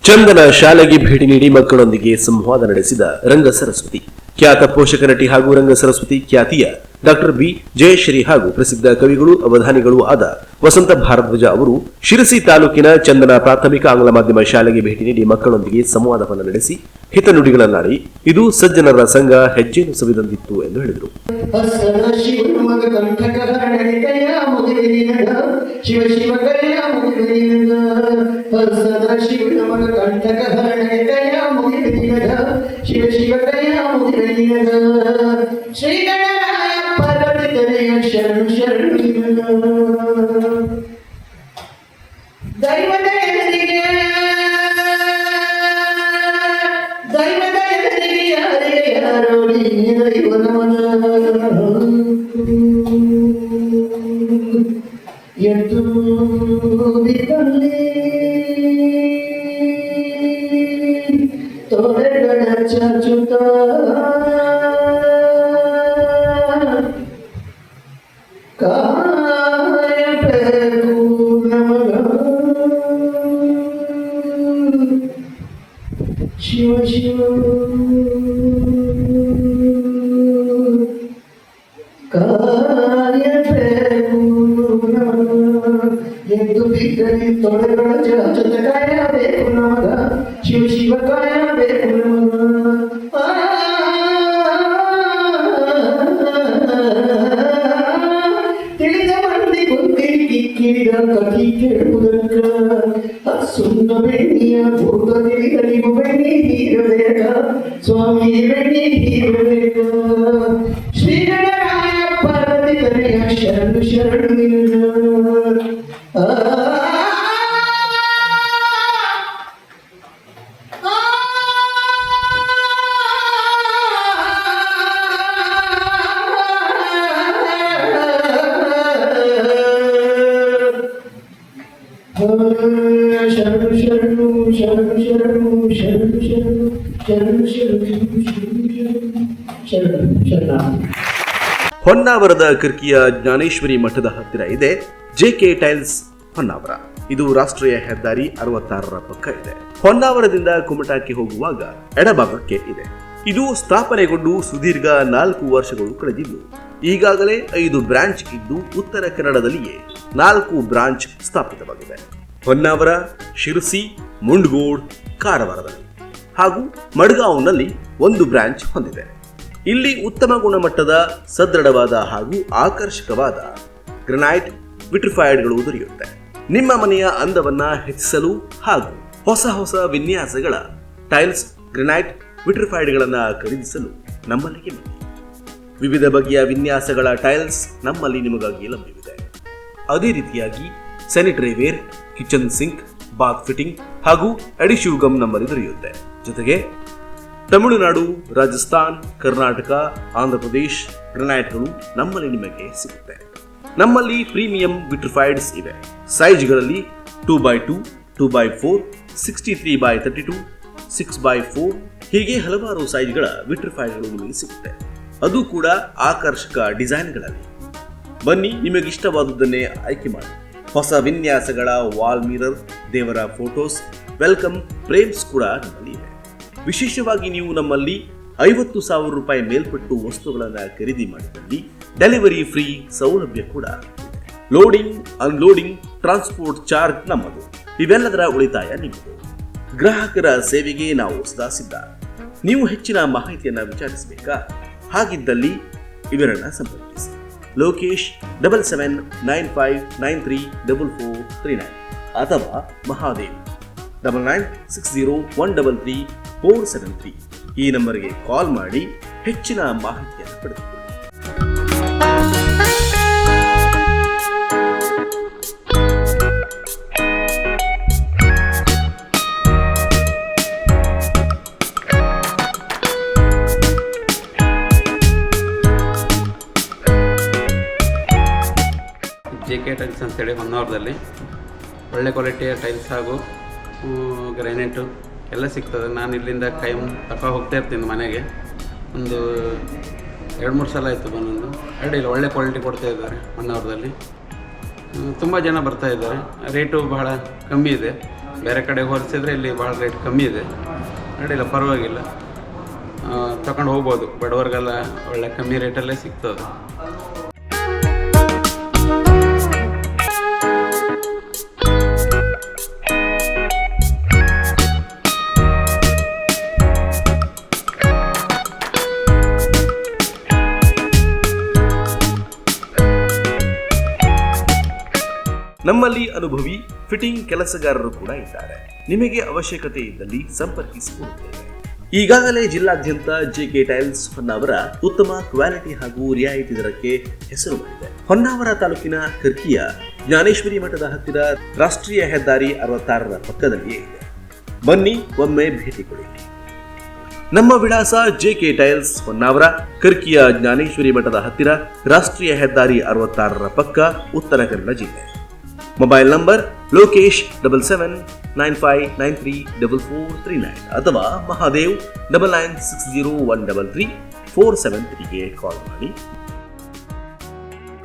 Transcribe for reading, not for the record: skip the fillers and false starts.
ಚಂದನ ಶಾಲೆಗೆ ಭೇಟಿ ನೀಡಿ ಮಕ್ಕಳೊಂದಿಗೆ ಸಂವಾದ ನಡೆಸಿದ ರಂಗ ಸರಸ್ವತಿ. ಖ್ಯಾತ ಪೋಷಕ ನಟಿ ಹಾಗೂ ರಂಗ ಸರಸ್ವತಿ ಖ್ಯಾತಿಯ ಡಾಕ್ಟರ್ ಬಿ ಜಯಶ್ರೀ ಹಾಗೂ ಪ್ರಸಿದ್ಧ ಕವಿಗಳು ಅವಧಾನಿಗಳೂ ಆದ ವಸಂತ ಭಾರದ್ವಾಜ ಅವರು ಶಿರಸಿ ತಾಲೂಕಿನ ಚಂದನ ಪ್ರಾಥಮಿಕ ಆಂಗ್ಲ ಮಾಧ್ಯಮ ಶಾಲೆಗೆ ಭೇಟಿ ನೀಡಿ ಮಕ್ಕಳೊಂದಿಗೆ ಸಂವಾದವನ್ನು ನಡೆಸಿ ಹಿತನುಡಿಗಳನ್ನಾಡಿ ಇದು ಸಜ್ಜನರ ಸಂಘ ಹೆಜ್ಜೆಯನ್ನು ಸವಿದಂದಿತ್ತು ಎಂದು ಹೇಳಿದರು. ಶಿವ ಶಿವ ಕಾಯಬೇಕು ಎಂದು ಬಿದ್ದರೆ ತೊಳೆಗಳ ಜೊತೆ ಕಾಯಬೇಕು ನಮಗ ಶಿವ ಶಿವ ಕಾಯಬೇಕು ನಮಗ ತಿಳಿದ ಮಂದಿ ಗೊತ್ತಿರಿ ಕಿರಿದ ಕಥಿ ಕೇಳುವುದಕ್ಕ ಸುಣ್ಣ ಬೆಣ್ಣಿಯ ಭೂತ ತಿಳಿದರಿಗೂ ಬೆಣ್ಣಿ ಹೀರಬೇಕ ಸ್ವಾಮಿ ಬೆಣ್ಣಿ ಹೀರಬೇಕ ಶ್ರೀಗಣರಾಯ ಪಾರ್ವತಿ ತನೆಯ ಶರಣು ಶರಣು ಹೊನ್ನಾವರದ ಕಿರ್ಕಿಯ ಜ್ಞಾನೇಶ್ವರಿ ಮಠದ ಹತ್ತಿರ ಇದೆ ಜೆಕೆ ಟೈಲ್ಸ್ ಹೊನ್ನಾವರ. ಇದು ರಾಷ್ಟ್ರೀಯ ಹೆದ್ದಾರಿ 66ರ ಪಕ್ಕ ಇದೆ. ಹೊನ್ನಾವರದಿಂದ ಕುಮಟಾಕ್ಕೆ ಹೋಗುವಾಗ ಎಡಭಾಗಕ್ಕೆ ಇದೆ. ಇದು ಸ್ಥಾಪನೆಗೊಂಡು ಸುದೀರ್ಘ 4 ವರ್ಷಗಳು ಕಳೆದಿದ್ದು ಈಗಾಗಲೇ 5 ಬ್ರಾಂಚ್ ಇದ್ದು ಉತ್ತರ ಕನ್ನಡದಲ್ಲಿಯೇ 4 ಬ್ರಾಂಚ್ ಸ್ಥಾಪಿತವಾಗಿದೆ. ಹೊನ್ನಾವರ, ಶಿರಸಿ, ಮುಂಡಗೋಡ್, ಕಾರವಾರದಲ್ಲಿ ಹಾಗೂ ಮಡ್ಗಾಂವ್ನಲ್ಲಿ 1 ಬ್ರಾಂಚ್ ಹೊಂದಿದೆ. ಇಲ್ಲಿ ಉತ್ತಮ ಗುಣಮಟ್ಟದ ಸದೃಢವಾದ ಹಾಗೂ ಆಕರ್ಷಕವಾದ ಗ್ರನೈಟ್ ವಿಟ್ರಿಫೈಡ್ಗಳು ದೊರೆಯುತ್ತೆ. ನಿಮ್ಮ ಮನೆಯ ಅಂದವನ್ನ ಹೆಚ್ಚಿಸಲು ಹಾಗೂ ಹೊಸ ಹೊಸ ವಿನ್ಯಾಸಗಳ ಟೈಲ್ಸ್, ಗ್ರನೈಟ್ ವಿಟ್ರಿಫೈಡ್ಗಳನ್ನು ಖರೀದಿಸಲು ನಮ್ಮಲ್ಲಿಗೆ ಬನ್ನಿ. ವಿವಿಧ ಬಗೆಯ ವಿನ್ಯಾಸಗಳ ಟೈಲ್ಸ್ ನಮ್ಮಲ್ಲಿ ನಿಮಗಾಗಿ ಲಭ್ಯವಿದೆ. ಅದೇ ರೀತಿಯಾಗಿ sanitary ware, kitchen sink, bath fitting ಹಾಗೂ ಅಡಿಶಿವ್ ಗಮ್ ನಮ್ಮಲ್ಲಿ ದೊರೆಯುತ್ತೆ. ಜೊತೆಗೆ ತಮಿಳುನಾಡು, ರಾಜಸ್ಥಾನ್, ಕರ್ನಾಟಕ, ಆಂಧ್ರಪ್ರದೇಶ್ ಗ್ರನೈಟ್ಗಳು ನಮ್ಮಲ್ಲಿ ನಿಮಗೆ ಸಿಗುತ್ತೆ. ನಮ್ಮಲ್ಲಿ ಪ್ರೀಮಿಯಂ ವಿಟ್ರಿಫೈಡ್ಸ್ ಇವೆ. ಸೈಜ್ಗಳಲ್ಲಿ 2x2, 2x4, 63x32, 6x4 ಹೀಗೆ ಹಲವಾರು ಸೈಜ್ಗಳ ವಿಟ್ರಿಫೈಡ್ಗಳು ನಿಮಗೆ ಸಿಗುತ್ತೆ. ಅದು ಕೂಡ ಆಕರ್ಷಕ ಡಿಸೈನ್ಗಳಲ್ಲಿ. ಬನ್ನಿ, ನಿಮಗಿಷ್ಟವಾದುದನ್ನೇ ಆಯ್ಕೆ ಮಾಡಿ. ಹೊಸ ವಿನ್ಯಾಸಗಳ ವಾಲ್ ಮಿರರ್, ದೇವರ ಫೋಟೋಸ್, ವೆಲ್ಕಮ್ ಫ್ರೇಮ್ಸ್ ಕೂಡ ನಮ್ಮಲ್ಲಿ ಇವೆ. ವಿಶೇಷವಾಗಿ ನೀವು ನಮ್ಮಲ್ಲಿ 50,000 ರೂಪಾಯಿ ಮೇಲ್ಪಟ್ಟು ವಸ್ತುಗಳನ್ನು ಖರೀದಿ ಮಾಡಿದಲ್ಲಿ ಡೆಲಿವರಿ ಫ್ರೀ ಸೌಲಭ್ಯ ಕೂಡ ಇದೆ. ಲೋಡಿಂಗ್, ಅನ್ಲೋಡಿಂಗ್, ಟ್ರಾನ್ಸ್ಪೋರ್ಟ್ ಚಾರ್ಜ್ ನಮ್ಮದು. ಇವೆಲ್ಲದರ ಉಳಿತಾಯ ನಿಮ್ಮದು. ಗ್ರಾಹಕರ ಸೇವೆಗೆ ನಾವು ಸದಾ ಸಿದ್ಧ. ನೀವು ಹೆಚ್ಚಿನ ಮಾಹಿತಿಯನ್ನು ವಿಚಾರಿಸಬೇಕಾ? ಹಾಗಿದ್ದಲ್ಲಿ ಇವರನ್ನು ಸಂಪರ್ಕಿಸಿ. ಲೋಕೇಶ್ 7795934439 ಅಥವಾ ಮಹಾದೇವ್ 9960133473 ಈ ನಂಬರ್ಗೆ ಕಾಲ್ ಮಾಡಿ ಹೆಚ್ಚಿನ ಮಾಹಿತಿಯನ್ನು ಪಡೆದುಕೊಳ್ಳಿ. ಜೆಕೆ ಟೈಲ್ಸ್ ಅಂತೇಳಿ ಹೊನ್ನಾವರದಲ್ಲಿ ಒಳ್ಳೆ ಕ್ವಾಲಿಟಿಯ ಟೈಲ್ಸ್ ಹಾಗೂ ಗ್ರಾನೈಟು ಎಲ್ಲ ಸಿಗ್ತದೆ. ನಾನು ಇಲ್ಲಿಂದ ಕಾಯಂ ತಗೊಂಡು ಹೋಗ್ತಾ ಇರ್ತೀನಿ ಮನೆಗೆ. ಒಂದು 2-3 ಸಲ ಆಯಿತು ಬಂದೊಂದು. ಅಡ್ಡಿಲ್ಲ, ಒಳ್ಳೆ ಕ್ವಾಲಿಟಿ ಕೊಡ್ತಾ ಇದ್ದಾರೆ ಹೊನ್ನಾವರದಲ್ಲಿ. ತುಂಬ ಜನ ಬರ್ತಾ ಇದ್ದಾರೆ. ರೇಟು ಬಹಳ ಕಮ್ಮಿ ಇದೆ. ಬೇರೆ ಕಡೆ ಹೋಲಿಸಿದ್ರೆ ಇಲ್ಲಿ ಭಾಳ ರೇಟ್ ಕಮ್ಮಿ ಇದೆ. ಅಡ್ಡಿಲ್ಲ, ಪರವಾಗಿಲ್ಲ, ತಗೊಂಡು ಹೋಗ್ಬೋದು. ಬಡವರಿಗೆಲ್ಲ ಒಳ್ಳೆ ಕಮ್ಮಿ ರೇಟಲ್ಲೇ ಸಿಗ್ತದೆ. ನಮ್ಮಲ್ಲಿ ಅನುಭವಿ ಫಿಟ್ಟಿಂಗ್ ಕೆಲಸಗಾರರು ಕೂಡ ಇದ್ದಾರೆ. ನಿಮಗೆ ಅವಶ್ಯಕತೆ ಇದ್ದಲ್ಲಿ ಸಂಪರ್ಕಿಸಿಕೊಳ್ಳುತ್ತೇವೆ. ಈಗಾಗಲೇ ಜಿಲ್ಲಾದ್ಯಂತ ಜೆಕೆ ಟೈಲ್ಸ್ ಹೊನ್ನಾವರ ಉತ್ತಮ ಕ್ವಾಲಿಟಿ ಹಾಗೂ ರಿಯಾಯಿತಿ ದರಕ್ಕೆ ಹೆಸರು ಮಾಡಿದೆ. ಹೊನ್ನಾವರ ತಾಲೂಕಿನ ಕರ್ಕಿಯ ಜ್ಞಾನೇಶ್ವರಿ ಮಠದ ಹತ್ತಿರ ರಾಷ್ಟ್ರೀಯ ಹೆದ್ದಾರಿ 66ರ ಪಕ್ಕದಲ್ಲಿಯೇ ಇದೆ. ಬನ್ನಿ, ಒಮ್ಮೆ ಭೇಟಿ ಕೊಡಿ. ನಮ್ಮ ವಿಳಾಸ ಜೆಕೆ ಟೈಲ್ಸ್ ಹೊನ್ನಾವರ, ಕರ್ಕಿಯ ಜ್ಞಾನೇಶ್ವರಿ ಮಠದ ಹತ್ತಿರ ರಾಷ್ಟ್ರೀಯ ಹೆದ್ದಾರಿ 66ರ ಪಕ್ಕ, ಉತ್ತರ ಕನ್ನಡ ಜಿಲ್ಲೆ. ಮೊಬೈಲ್ ನಂಬರ್ ಲೋಕೇಶ್ 7795934439 ಅಥವಾ ಮಹಾದೇವ್ 9960133473ಗೆ ಕಾಲ್ ಮಾಡಿ.